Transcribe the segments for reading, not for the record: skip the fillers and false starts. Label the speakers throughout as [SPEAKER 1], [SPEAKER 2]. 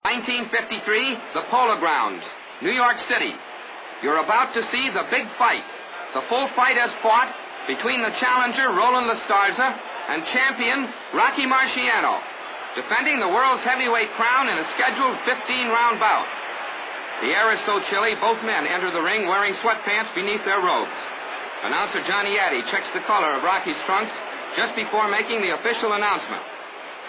[SPEAKER 1] 1953, the Polo Grounds, New York City. You're about to see the big fight. The full fight has fought between the challenger, RolandLaStarza, and champion, RockyMarciano, defending the world's heavyweight crown in a scheduled 15-round bout. The air is so chilly, both men enter the ring wearing sweatpants beneath their robes. Announcer Johnny Addy checks the color of Rocky's trunks just before making the official announcement.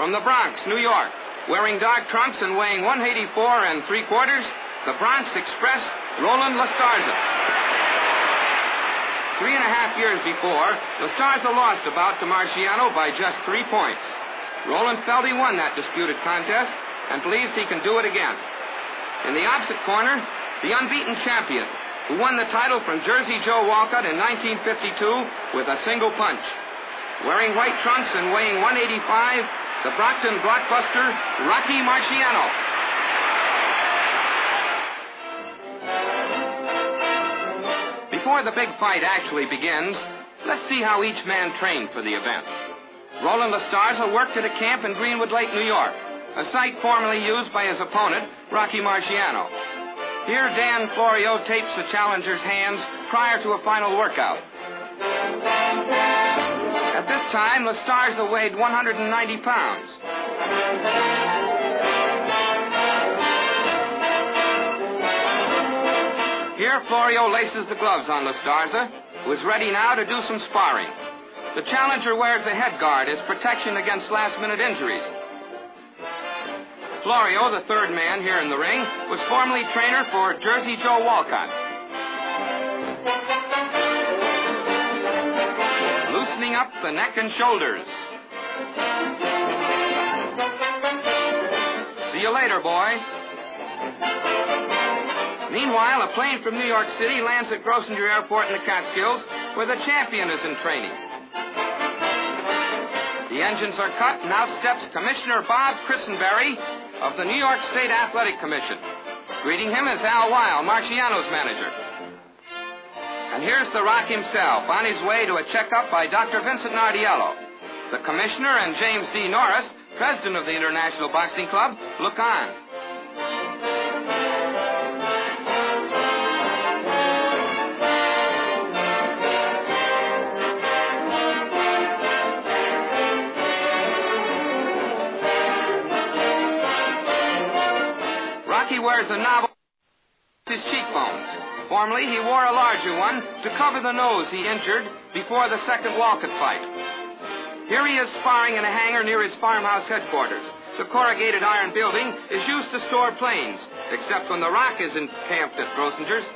[SPEAKER 1] From the Bronx, New York, wearing dark trunks and weighing 184 3/4, the Bronx Express, RolandLaStarza. 3.5 years before, LaStarza lost a bout to Marciano by just 3 points. Roland felt he won that disputed contest and believes he can do it again. In the opposite corner, the unbeaten champion, who won the title from Jersey Joe Walcott in 1952 with a single punch. Wearing white trunks and weighing 185, the Brockton blockbuster, RockyMarciano. Before the big fight actually begins, let's see how each man trained for the event. RolandLaStarza worked at a camp in Greenwood Lake, New York, a site formerly used by his opponent, RockyMarciano. Here, Dan Florio tapes the challenger's hands prior to a final workout. At this time, LaStarza weighed 190 pounds. Here, Florio laces the gloves on LaStarza, who is ready now to do some sparring. The challenger wears a head guard as protection against last-minute injuries. Florio, the third man here in the ring, was formerly trainer for Jersey Joe Walcott. Loosening up the neck and shoulders. See you later, boy. Meanwhile, a plane from New York City lands at Grosvenor Airport in the Catskills, where the champion is in training. The engines are cut, and out steps Commissioner Bob Christenberry of the New York State Athletic Commission. Greeting him is Al Weil, Marciano's manager. And here's the Rock himself, on his way to a checkup by Dr. Vincent Nardiello. The commissioner and James D. Norris, president of the International Boxing Club, look on. Rocky wears a novel his cheekbones. Formerly, he wore a larger one to cover the nose he injured before the second Walcott fight. Here he is sparring in a hangar near his farmhouse headquarters. The corrugated iron building is used to store planes, except when the Rock is encamped at Grossinger's.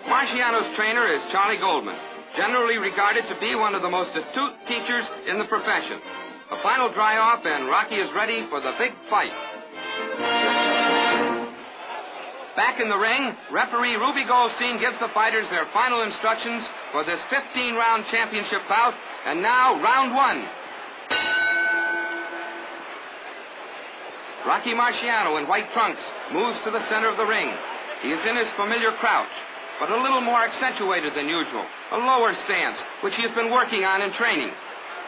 [SPEAKER 1] Marciano's trainer is Charlie Goldman, generally regarded to be one of the most astute teachers in the profession. A final dry-off, and Rocky is ready for the big fight. Back in the ring, referee Ruby Goldstein gives the fighters their final instructions for this 15-round championship bout. And now, round one. RockyMarciano in white trunks moves to the center of the ring. He is in his familiar crouch, but a little more accentuated than usual, a lower stance, which he has been working on in training.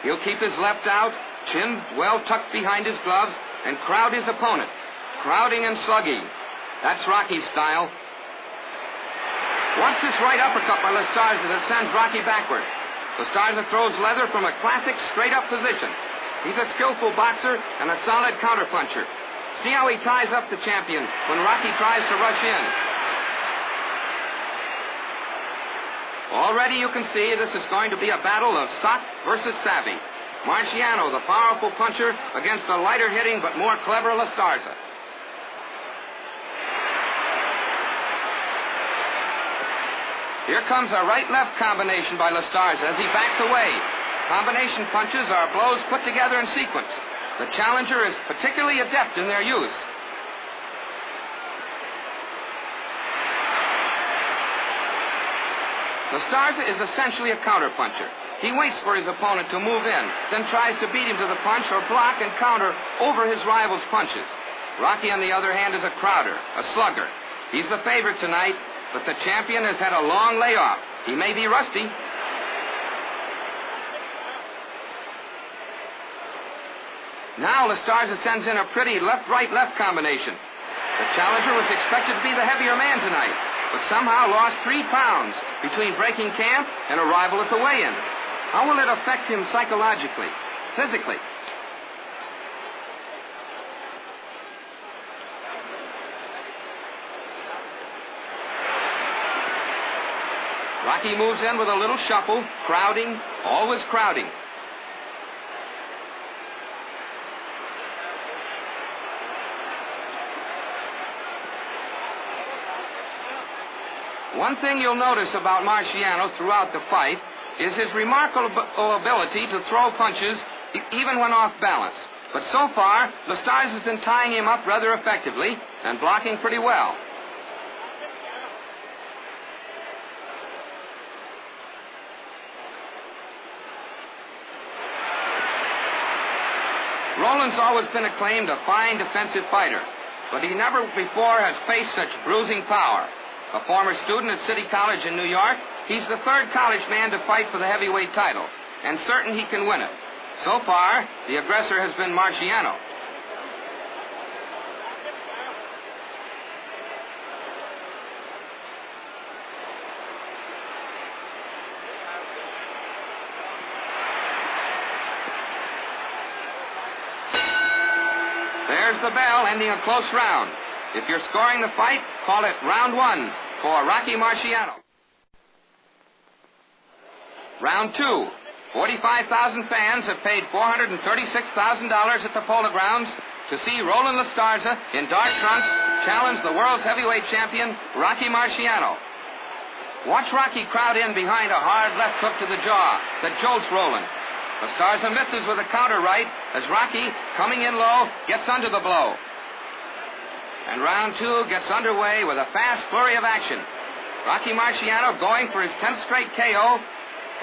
[SPEAKER 1] He'll keep his left out, chin well tucked behind his gloves, and crowd his opponent, crowding and slugging. That's Rocky's style. Watch this right uppercut by LaStarza that sends Rocky backward. LaStarza throws leather from a classic straight-up position. He's a skillful boxer and a solid counterpuncher. See how he ties up the champion when Rocky tries to rush in. Already you can see this is going to be a battle of sock versus savvy. Marciano, the powerful puncher, against the lighter-hitting but more clever LaStarza. Here comes a right-left combination by LaStarza as he backs away. Combination punches are blows put together in sequence. The challenger is particularly adept in their use. LaStarza is essentially a counterpuncher. He waits for his opponent to move in, then tries to beat him to the punch or block and counter over his rival's punches. Rocky, on the other hand, is a crowder, a slugger. He's the favorite tonight, but the champion has had a long layoff. He may be rusty. Now LaStarza sends in a pretty left-right-left combination. The challenger was expected to be the heavier man tonight, but somehow lost 3 pounds between breaking camp and arrival at the weigh-in. How will it affect him psychologically, physically? Rocky moves in with a little shuffle, crowding, always crowding. One thing you'll notice about Marciano throughout the fight is his remarkable ability to throw punches even when off balance. But so far, LaStarza's been tying him up rather effectively and blocking pretty well. Roland's always been acclaimed a fine defensive fighter, but he never before has faced such bruising power. A former student at City College in New York, he's the 3rd college man to fight for the heavyweight title, and certain he can win it. So far, the aggressor has been Marciano. There's the bell, ending a close round. If you're scoring the fight, call it round 1 for RockyMarciano. Round 2. 45,000 fans have paid $436,000 at the Polo Grounds to see RolandLaStarza in dark trunks challenge the world's heavyweight champion, RockyMarciano. Watch Rocky crowd in behind a hard left hook to the jaw that jolts Roland. LaStarza misses with a counter right as Rocky, coming in low, gets under the blow. And round 2 gets underway with a fast flurry of action. RockyMarciano going for his 10th straight KO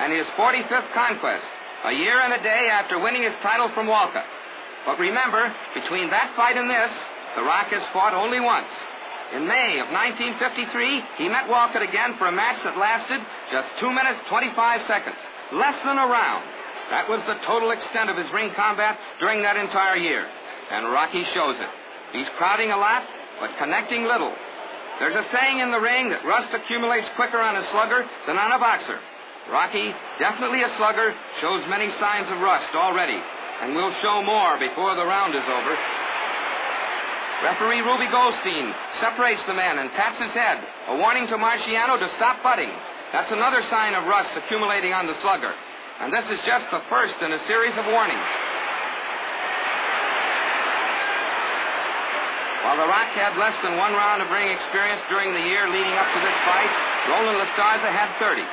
[SPEAKER 1] and his 45th conquest, a year and a day after winning his title from Walcott. But remember, between that fight and this, The Rock has fought only once. In May of 1953, he met Walcott again for a match that lasted just 2 minutes, 25 seconds, less than a round. That was the total extent of his ring combat during that entire year. And Rocky shows it. He's crowding a lot, but connecting little. There's a saying in the ring that rust accumulates quicker on a slugger than on a boxer. Rocky, definitely a slugger, shows many signs of rust already, and will show more before the round is over. Referee Ruby Goldstein separates the men and taps his head, a warning to Marciano to stop butting. That's another sign of rust accumulating on the slugger. And this is just the first in a series of warnings. While The Rock had less than 1 round of ring experience during the year leading up to this fight, RolandLaStarza had 30.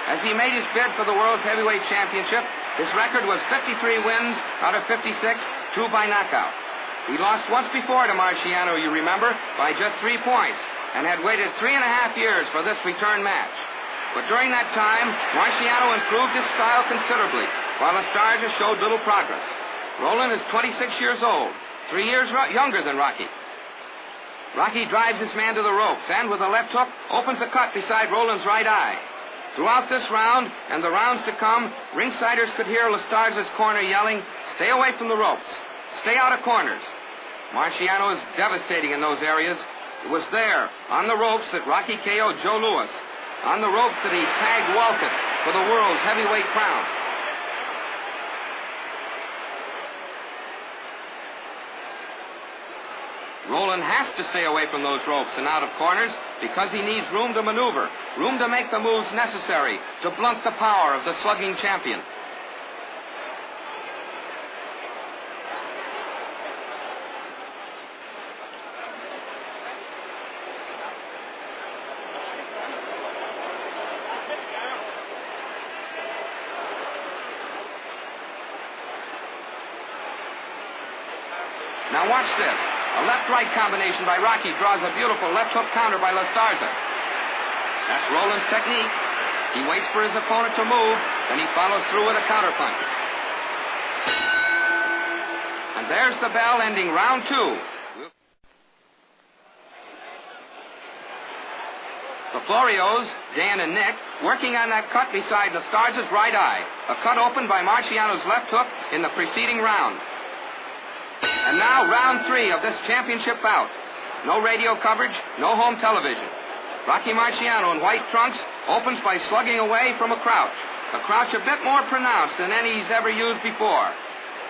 [SPEAKER 1] As he made his bid for the World's Heavyweight Championship, his record was 53 wins out of 56, 2 by knockout. He lost once before to Marciano, you remember, by just 3 points, and had waited 3.5 years for this return match. But during that time, Marciano improved his style considerably, while LaStarza showed little progress. Roland is 26 years old, 3 years younger than Rocky. Rocky drives his man to the ropes and, with a left hook, opens a cut beside Roland's right eye. Throughout this round and the rounds to come, ringsiders could hear LaStarza's corner yelling, "Stay away from the ropes. Stay out of corners." Marciano is devastating in those areas. It was there, on the ropes, that Rocky KO'd Joe Louis. On the ropes that he tagged Walcott for the world's heavyweight crown. Roland has to stay away from those ropes and out of corners because he needs room to maneuver, room to make the moves necessary to blunt the power of the slugging champion. Now watch this. A left-right combination by Rocky draws a beautiful left hook counter by LaStarza. That's Roland's technique. He waits for his opponent to move, then he follows through with a counterpunch. And there's the bell ending round 2. The Florios, Dan and Nick, working on that cut beside LaStarza's right eye, a cut opened by Marciano's left hook in the preceding round. And now round 3 of this championship bout. No radio coverage, no home television. Rocky Marciano in white trunks opens by slugging away from a crouch. A crouch a bit more pronounced than any he's ever used before.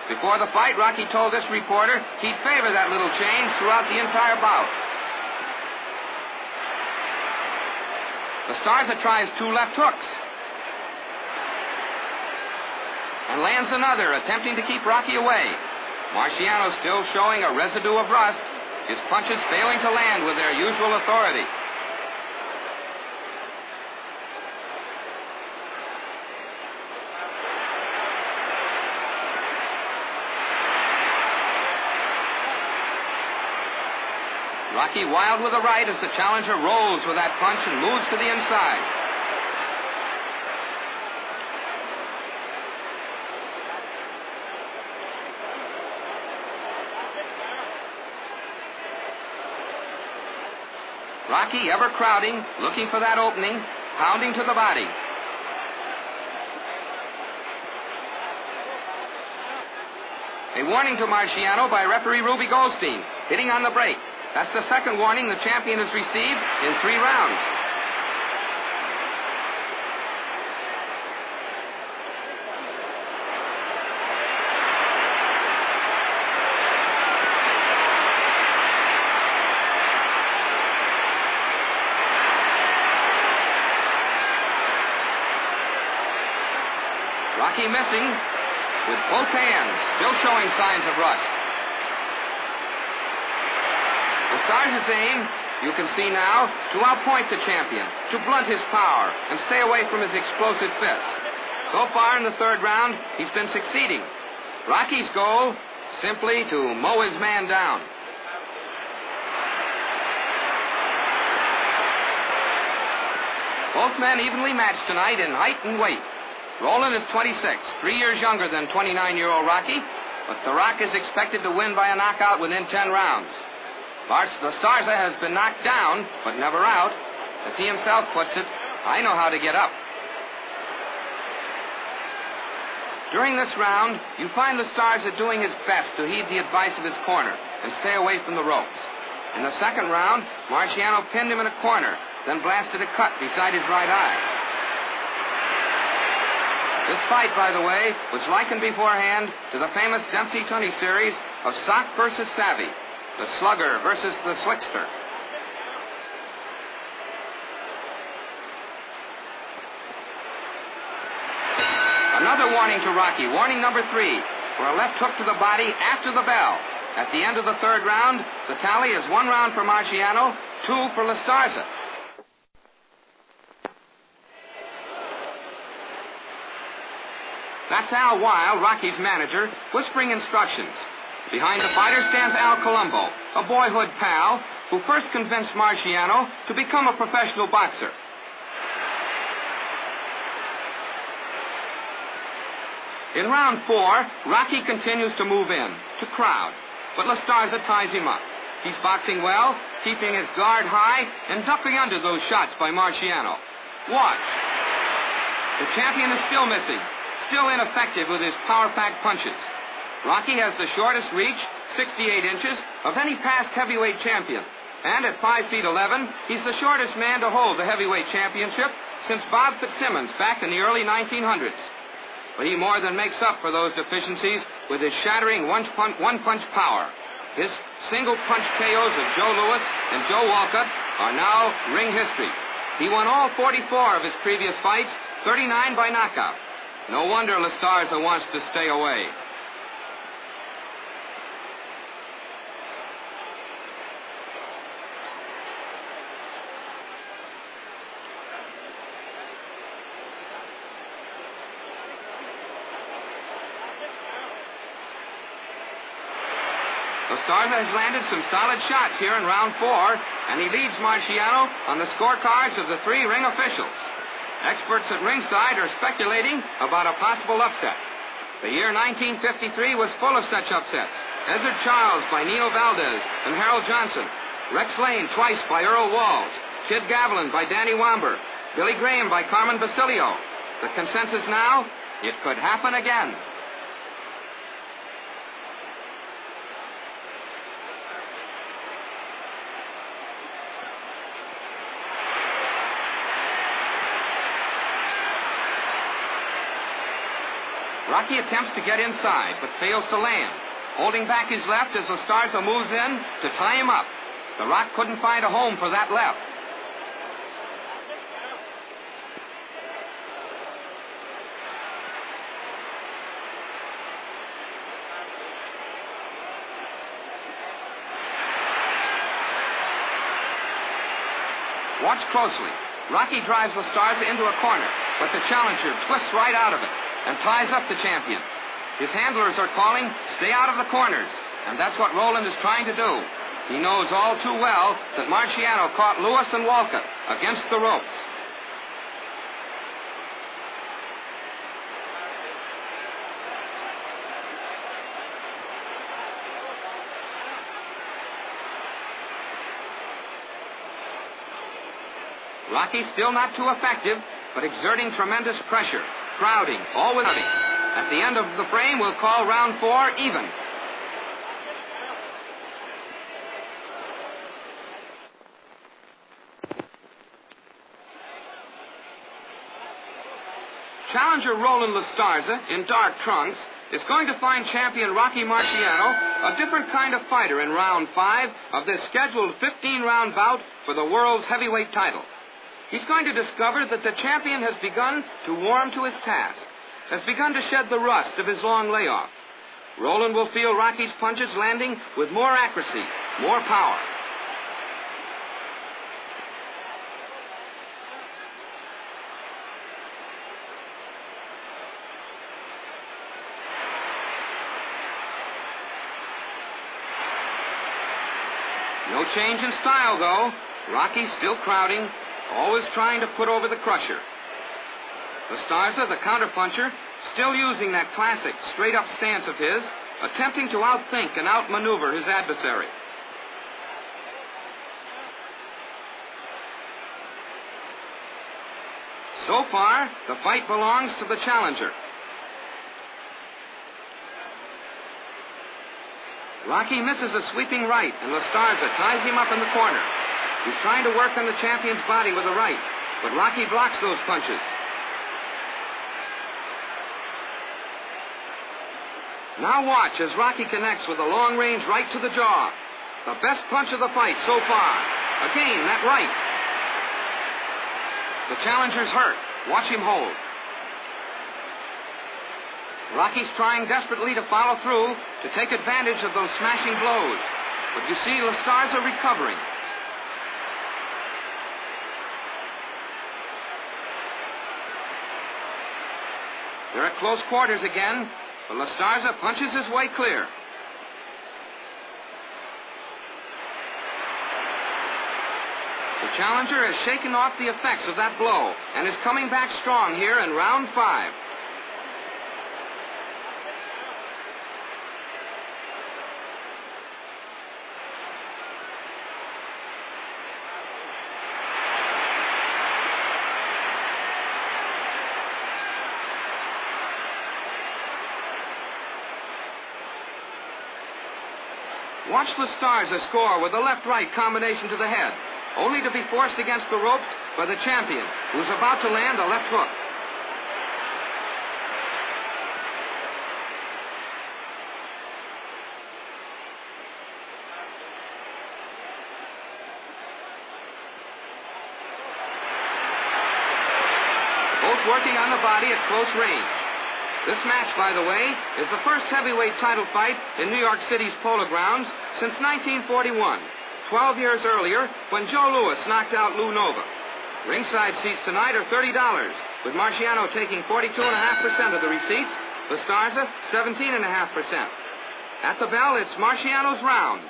[SPEAKER 1] Before the fight, Rocky told this reporter he'd favor that little change throughout the entire bout. LaStarza tries 2 left hooks. And lands another, attempting to keep Rocky away. Marciano still showing a residue of rust, his punches failing to land with their usual authority. Rocky wild with the right as the challenger rolls with that punch and moves to the inside. Rocky ever crowding, looking for that opening, pounding to the body. A warning to Marciano by referee Ruby Goldstein, hitting on the break. That's the second warning the champion has received in 3 rounds. Rocky missing with both hands, still showing signs of rust. LaStarza's aim, you can see now, to outpoint the champion, to blunt his power, and stay away from his explosive fists. So far in the 3rd round, he's been succeeding. Rocky's goal, simply to mow his man down. Both men evenly matched tonight in height and weight. Roland is 26, 3 years younger than 29-year-old Rocky, but The Rock is expected to win by a knockout within 10 rounds. LaStarza has been knocked down, but never out. As he himself puts it, I know how to get up. During this round, you find LaStarza doing his best to heed the advice of his corner and stay away from the ropes. In the 2nd round, Marciano pinned him in a corner, then blasted a cut beside his right eye. This fight, by the way, was likened beforehand to the famous Dempsey-Tunney series of Sock versus Savvy. The slugger versus the slickster. Another warning to Rocky, warning number 3, for a left hook to the body after the bell. At the end of the 3rd round, the tally is 1 round for Marciano, 2 for LaStarza. That's Al Weil, Rocky's manager, whispering instructions. Behind the fighter stands Al Colombo, a boyhood pal who first convinced Marciano to become a professional boxer. In round 4, Rocky continues to move in, to crowd, but LaStarza ties him up. He's boxing well, keeping his guard high, and ducking under those shots by Marciano. Watch. The champion is still missing, still ineffective with his power-packed punches. Rocky has the shortest reach, 68 inches, of any past heavyweight champion. And at 5 feet 11, he's the shortest man to hold the heavyweight championship since Bob Fitzsimmons back in the early 1900s. But he more than makes up for those deficiencies with his shattering one-punch power. His single-punch KOs of Joe Louis and Joe Walcott are now ring history. He won all 44 of his previous fights, 39 by knockout. No wonder LaStarza wants to stay away. LaStarza has landed some solid shots here in round 4, and he leads Marciano on the scorecards of the 3 ring officials. Experts at ringside are speculating about a possible upset. The year 1953 was full of such upsets. Ezzard Charles by Nino Valdez and Harold Johnson. Rex Lane twice by Earl Walls. Kid Gavilan by Danny Wamber. Billy Graham by Carmen Basilio. The consensus now, it could happen again. Rocky attempts to get inside, but fails to land, holding back his left as LaStarza moves in to tie him up. The Rock couldn't find a home for that left. Watch closely. Rocky drives LaStarza into a corner, but the challenger twists right out of it and ties up the champion. His handlers are calling, stay out of the corners, and that's what Roland is trying to do. He knows all too well that Marciano caught Lewis and Walcott against the ropes. Rocky's still not too effective, but exerting tremendous pressure. Crowding, all with crowding. At the end of the frame, we'll call round 4 even. Challenger RolandLaStarza, in dark trunks, is going to find champion Rocky Marciano a different kind of fighter in round 5 of this scheduled 15-round bout for the world's heavyweight title. He's going to discover that the champion has begun to warm to his task, has begun to shed the rust of his long layoff. Roland will feel Rocky's punches landing with more accuracy, more power. No change in style, though. Rocky's still crowding, always trying to put over the crusher. LaStarza, the counterpuncher, still using that classic straight-up stance of his, attempting to outthink and outmaneuver his adversary. So far, the fight belongs to the challenger. Rocky misses a sweeping right, and LaStarza ties him up in the corner. He's trying to work on the champion's body with a right, but Rocky blocks those punches. Now watch as Rocky connects with a long-range right to the jaw. The best punch of the fight so far. Again, that right. The challenger's hurt. Watch him hold. Rocky's trying desperately to follow through to take advantage of those smashing blows. But you see LaStarza recovering. They're at close quarters again, but LaStarza punches his way clear. The challenger has shaken off the effects of that blow and is coming back strong here in round 5. Watch LaStarza score with a left-right combination to the head, only to be forced against the ropes by the champion, who's about to land a left hook. Both working on the body at close range. This match, by the way, is the first heavyweight title fight in New York City's Polo Grounds since 1941, 12 years earlier when Joe Louis knocked out Lou Nova. Ringside seats tonight are $30, with Marciano taking 42.5% of the receipts, LaStarza 17.5%. At the bell, it's Marciano's round.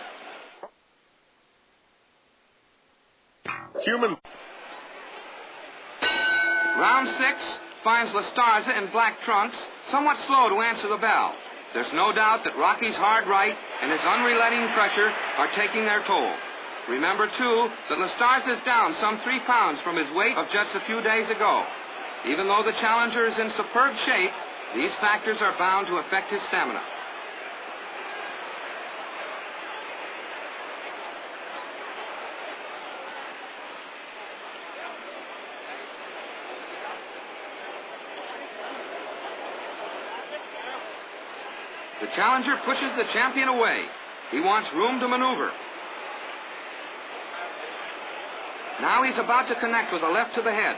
[SPEAKER 1] Round 6 finds LaStarza in black trunks somewhat slow to answer the bell. There's no doubt that Rocky's hard right and his unrelenting pressure are taking their toll. Remember, too, that LaStarza is down some 3 pounds from his weight of just a few days ago. Even though the challenger is in superb shape, these factors are bound to affect his stamina. The challenger pushes the champion away. He wants room to maneuver. Now he's about to connect with a left to the head.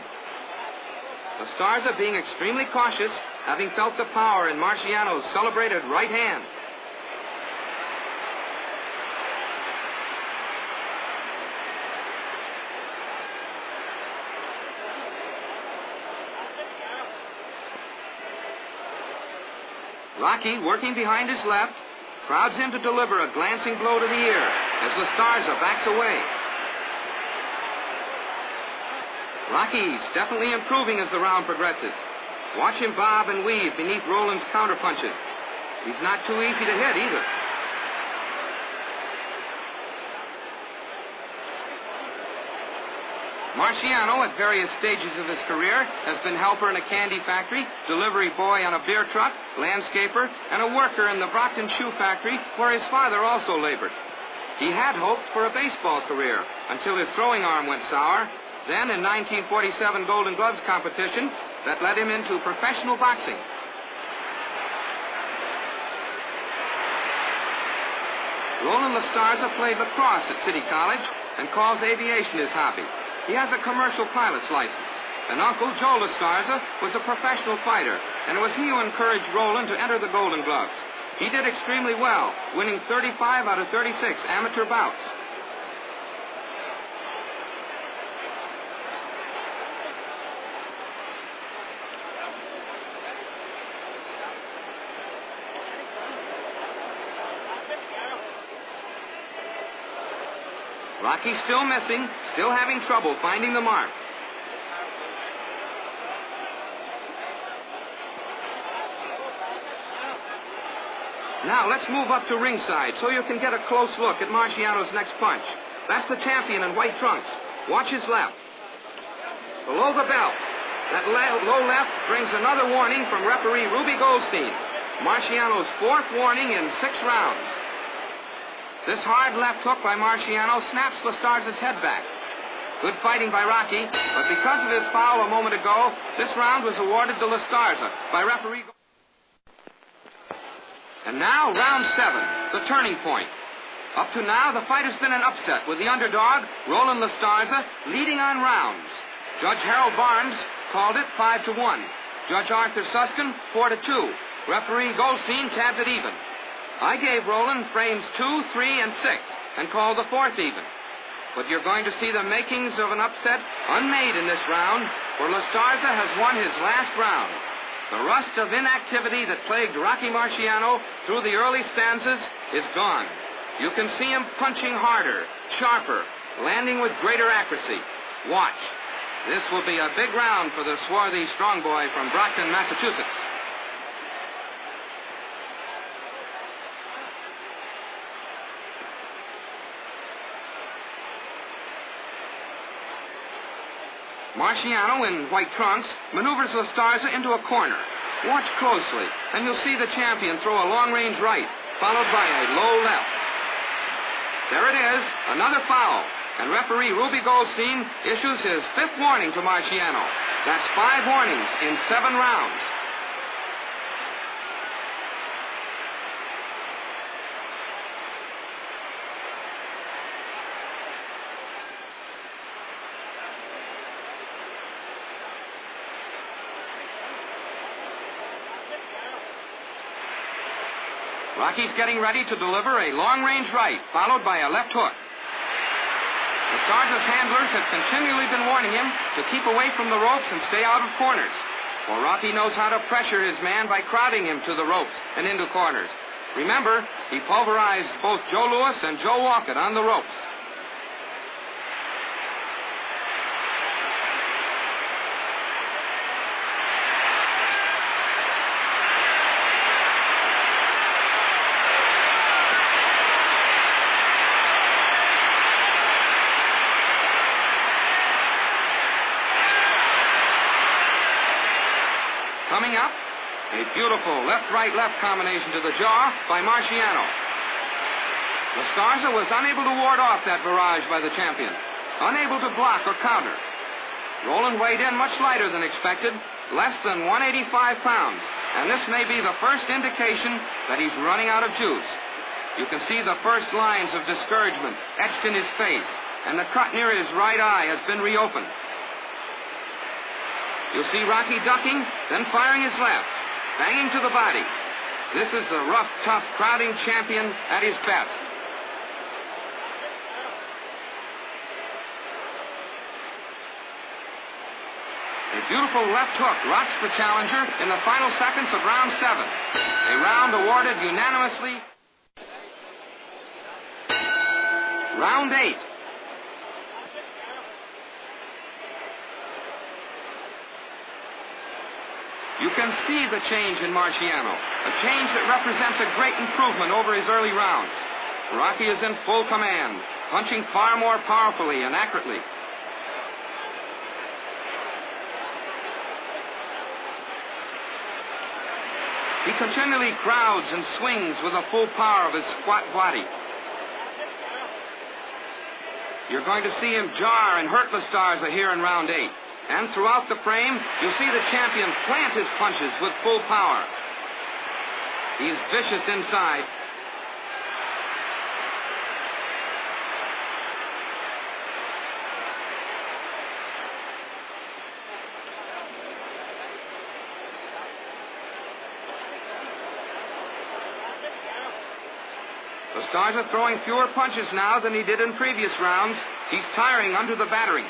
[SPEAKER 1] LaStarza being extremely cautious, having felt the power in Marciano's celebrated right hand. Rocky, working behind his left, crowds in to deliver a glancing blow to the ear as LaStarza backs away. Rocky's definitely improving as the round progresses. Watch him bob and weave beneath Roland's counterpunches. He's not too easy to hit either. Marciano, at various stages of his career, has been helper in a candy factory, delivery boy on a beer truck, landscaper, and a worker in the Brockton shoe factory, where his father also labored. He had hoped for a baseball career until his throwing arm went sour. Then, in 1947 Golden Gloves competition, that led him into professional boxing. Roland LaStarza played lacrosse at City College and calls aviation his hobby. He has a commercial pilot's license. And Uncle Joe LaStarza was a professional fighter, and it was he who encouraged Roland to enter the Golden Gloves. He did extremely well, winning 35 out of 36 amateur bouts. Rocky's still missing, still having trouble finding the mark. Now, let's move up to ringside so you can get a close look at Marciano's next punch. That's the champion in white trunks. Watch his left. Below the belt, that low left brings another warning from referee Ruby Goldstein. Marciano's fourth warning in 6 rounds. This hard left hook by Marciano snaps LaStarza's head back. Good fighting by Rocky, but because of his foul a moment ago, this round was awarded to LaStarza by referee. And now, round 7, the turning point. Up to now, the fight has been an upset, with the underdog, Roland LaStarza, leading on rounds. Judge Harold Barnes called it 5-1. Judge Arthur Suskin, 4-2. Referee Goldstein tabbed it even. I gave Roland frames 2, 3, and 6, and called the 4th even. But you're going to see the makings of an upset unmade in this round, for LaStarza has won his last round. The rust of inactivity that plagued Rocky Marciano through the early stanzas is gone. You can see him punching harder, sharper, landing with greater accuracy. Watch. This will be a big round for the swarthy strong boy from Brockton, Massachusetts. Marciano, in white trunks, maneuvers LaStarza into a corner. Watch closely, and you'll see the champion throw a long-range right, followed by a low left. There it is, another foul, and referee Ruby Goldstein issues his 5th warning to Marciano. That's 5 warnings in 7 rounds. Rocky's getting ready to deliver a long-range right, followed by a left hook. LaStarza's handlers have continually been warning him to keep away from the ropes and stay out of corners. For Rocky knows how to pressure his man by crowding him to the ropes and into corners. Remember, he pulverized both Joe Louis and Joe Walcott on the ropes. Coming up, a beautiful left-right-left combination to the jaw by Marciano. LaStarza was unable to ward off that barrage by the champion, unable to block or counter. Roland weighed in much lighter than expected, less than 185 pounds, and this may be the first indication that he's running out of juice. You can see the first lines of discouragement etched in his face, and the cut near his right eye has been reopened. You'll see Rocky ducking, then firing his left, banging to the body. This is the rough, tough, crowding champion at his best. A beautiful left hook rocks the challenger in the final seconds of round 7. A round awarded unanimously. Round 8. You can see the change in Marciano, a change that represents a great improvement over his early rounds. Rocky is in full command, punching far more powerfully and accurately. He continually crowds and swings with the full power of his squat body. You're going to see him jar and hurt LaStarza here in round 8. And throughout the frame, you'll see the champion plant his punches with full power. He's vicious inside. LaStarza throwing fewer punches now than he did in previous rounds. He's tiring under the battering.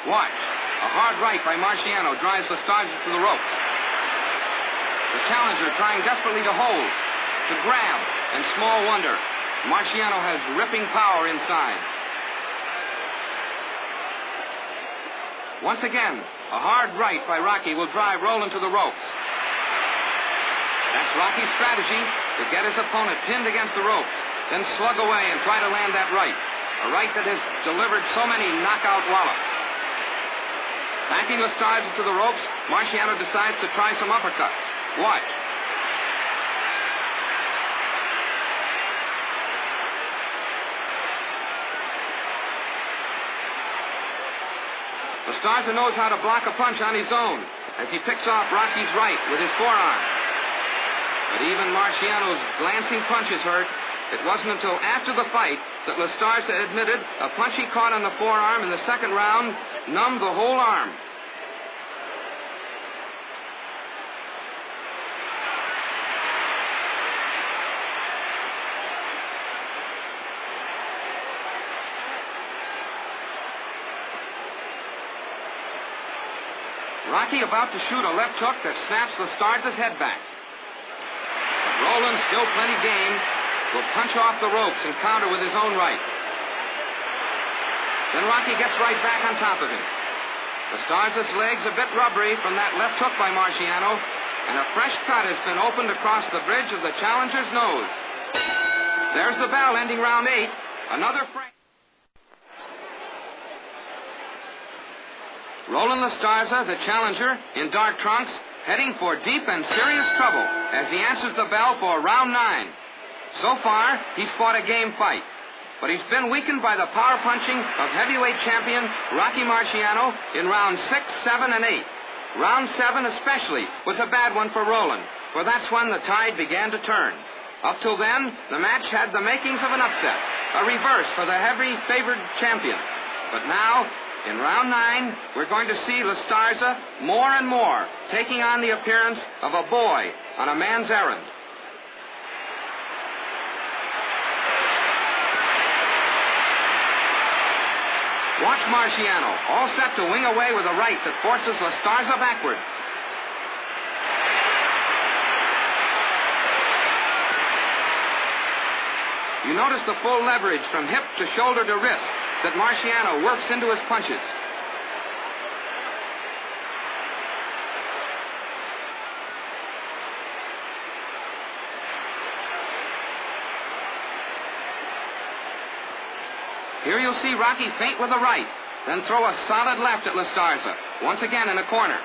[SPEAKER 1] Watch. A hard right by Marciano drives LaStarza to the ropes. The challenger trying desperately to hold, to grab, and small wonder. Marciano has ripping power inside. Once again, a hard right by Rocky will drive Roland to the ropes. That's Rocky's strategy, to get his opponent pinned against the ropes, then slug away and try to land that right. A right that has delivered so many knockout wallops. Backing LaStarza to the ropes, Marciano decides to try some uppercuts. Watch. LaStarza knows how to block a punch on his own as he picks off Rocky's right with his forearm. But even Marciano's glancing punches hurt. It wasn't until after the fight that LaStarza admitted a punch he caught on the forearm in the second round numbed the whole arm. Rocky about to shoot a left hook that snaps LaStarza's head back. But Roland, still plenty game, will punch off the ropes and counter with his own right. Then Rocky gets right back on top of him. LaStarza's leg's a bit rubbery from that left hook by Marciano, and a fresh cut has been opened across the bridge of the challenger's nose. There's the bell ending round 8. Another frame. Roland LaStarza, the challenger, in dark trunks, heading for deep and serious trouble as he answers the bell for round 9. So far, he's fought a game fight, but he's been weakened by the power punching of heavyweight champion RockyMarciano in rounds 6, 7, and 8. Round 7 especially was a bad one for Roland, for that's when the tide began to turn. Up till then, the match had the makings of an upset, a reverse for the heavy favored champion. But now, in round 9, we're going to see LaStarza more and more taking on the appearance of a boy on a man's errand. Watch Marciano, all set to wing away with a right that forces LaStarza backward. You notice the full leverage from hip to shoulder to wrist that Marciano works into his punches. Here you'll see Rocky feint with a right, then throw a solid left at LaStarza, once again in a corner.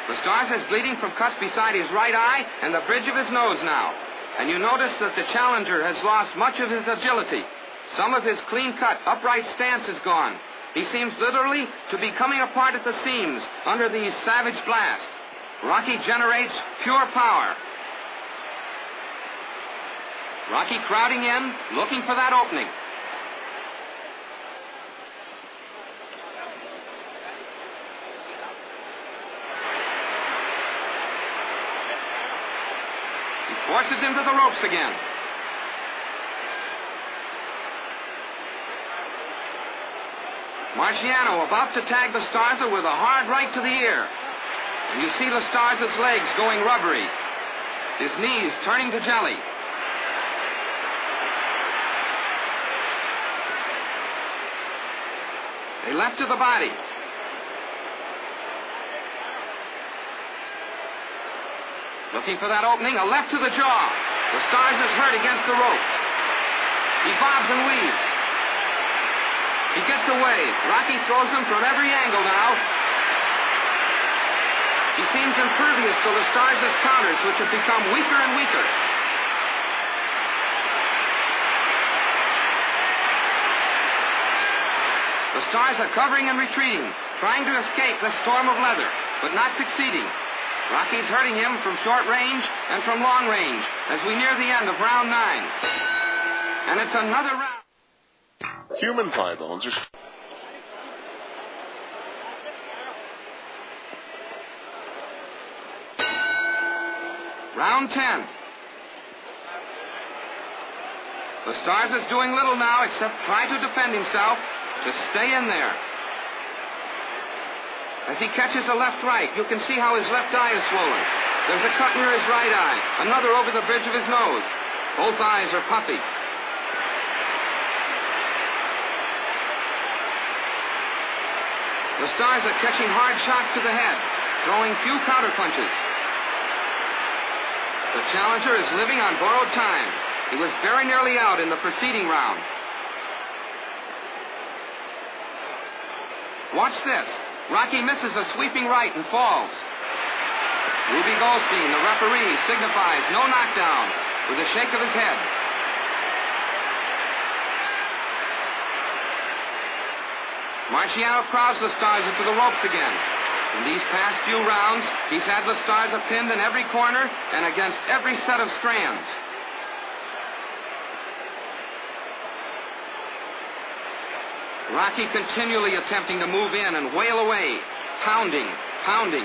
[SPEAKER 1] LaStarza is bleeding from cuts beside his right eye and the bridge of his nose now. And you notice that the challenger has lost much of his agility. Some of his clean-cut, upright stance is gone. He seems literally to be coming apart at the seams under these savage blasts. Rocky generates pure power. Rocky crowding in, looking for that opening. He forces him to the ropes again. Marciano about to tag LaStarza with a hard right to the ear. And you see LaStarza's legs going rubbery. His knees turning to jelly. They left to the body. Looking for that opening, a left to the jaw. LaStarza's hurt against the ropes. He bobs and weaves. He gets away. Rocky throws him from every angle now. He seems impervious to LaStarza's counters, which have become weaker and weaker. LaStarza covering and retreating, trying to escape the storm of leather, but not succeeding. Rocky's hurting him from short range and from long range as we near the end of round 9. And it's another round.
[SPEAKER 2] Human thigh bones are...
[SPEAKER 1] Round 10. LaStarza's doing little now except try to defend himself, to stay in there. As he catches a left-right, you can see how his left eye is swollen. There's a cut near his right eye, another over the bridge of his nose. Both eyes are puffy. LaStarza catching hard shots to the head, throwing few counterpunches. The challenger is living on borrowed time. He was very nearly out in the preceding round. Watch this. Rocky misses a sweeping right and falls. Ruby Goldstein, the referee, signifies no knockdown with a shake of his head. Marciano crowds LaStarza to the ropes again. In these past few rounds, he's had LaStarza pinned in every corner and against every set of strands. Rocky continually attempting to move in and wail away, pounding, pounding.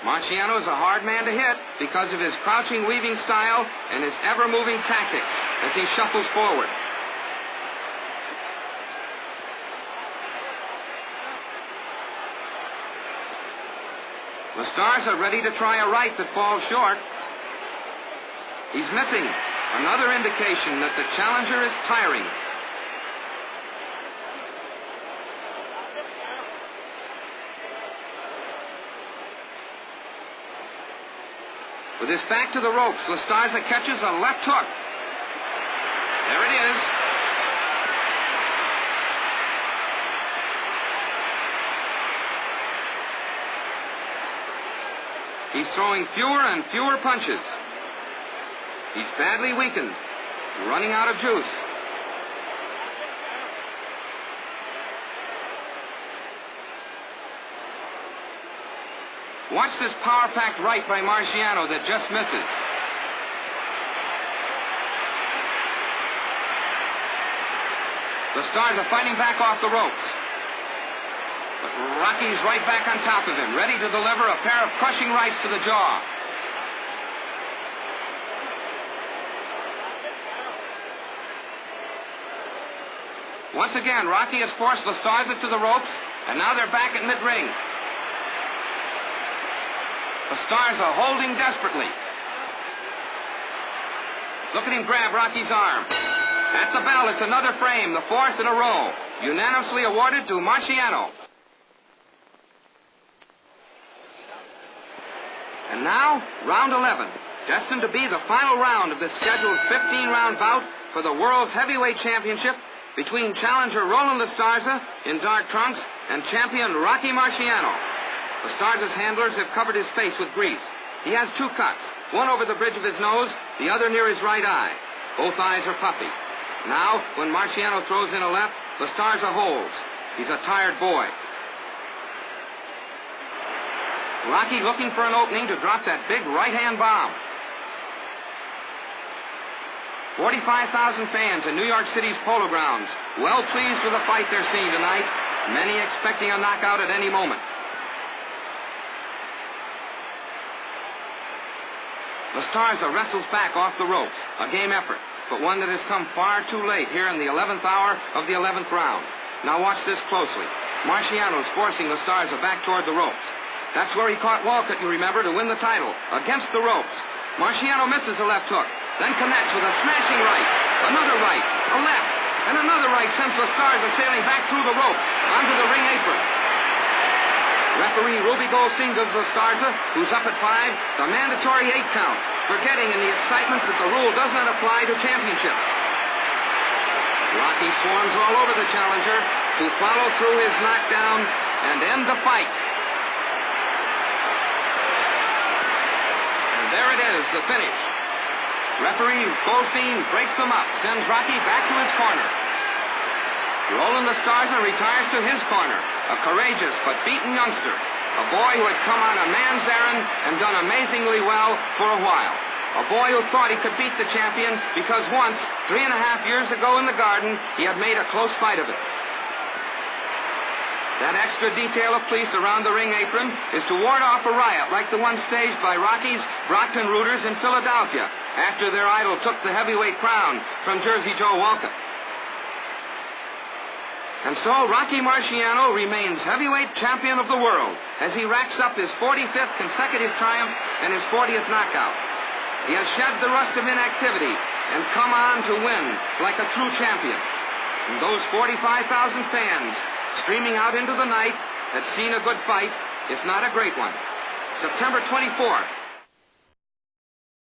[SPEAKER 1] Marciano is a hard man to hit because of his crouching weaving style and his ever-moving tactics as he shuffles forward. LaStarza ready to try a right that falls short. He's missing. Another indication that the challenger is tiring. With his back to the ropes, LaStarza catches a left hook. There it is. He's throwing fewer and fewer punches. He's badly weakened, running out of juice. Watch this power-packed right by Marciano that just misses. LaStarza fighting back off the ropes. But Rocky's right back on top of him, ready to deliver a pair of crushing rights to the jaw. Once again, Rocky has forced LaStarza to the ropes, and now they're back at mid-ring. LaStarza holding desperately. Look at him grab Rocky's arm. At the bell, it's another frame, the fourth in a row, unanimously awarded to Marciano. And now, round 11, destined to be the final round of this scheduled 15-round bout for the World's Heavyweight Championship between challenger RolandLaStarza in dark trunks and champion RockyMarciano. LaStarza's handlers have covered his face with grease. He has 2 cuts, one over the bridge of his nose, the other near his right eye. Both eyes are puffy. Now, when Marciano throws in a left, LaStarza holds. He's a tired boy. Rocky looking for an opening to drop that big right-hand bomb. 45,000 fans in New York City's Polo Grounds, well pleased with the fight they're seeing tonight, many expecting a knockout at any moment. LaStarza wrestles back off the ropes, a game effort, but one that has come far too late here in the 11th hour of the 11th round. Now watch this closely. Marciano's forcing LaStarza back toward the ropes. That's where he caught Walcott, you remember, to win the title, against the ropes. Marciano misses a left hook, then connects with a smashing right, another right, a left, and another right sends LaStarza sailing back through the ropes onto the ring apron. Referee Ruby Gold signals LaStarza, who's up at 5, the mandatory 8 count, forgetting in the excitement that the rule does not apply to championships. Rocky swarms all over the challenger to follow through his knockdown and end the fight. And there it is, the finish. Referee Goldstein breaks them up, sends Rocky back to his corner. RolandLaStarza retires to his corner, a courageous but beaten youngster, a boy who had come on a man's errand and done amazingly well for a while. A boy who thought he could beat the champion because once, 3.5 years ago in the Garden, he had made a close fight of it. That extra detail of police around the ring apron is to ward off a riot like the one staged by Rocky's Brockton Rooters in Philadelphia after their idol took the heavyweight crown from Jersey Joe Walcott. And so Rocky Marciano remains heavyweight champion of the world as he racks up his 45th consecutive triumph and his 40th knockout. He has shed the rust of inactivity and come on to win like a true champion. And those 45,000 fans streaming out into the night had seen a good fight, if not a great one. September 24th,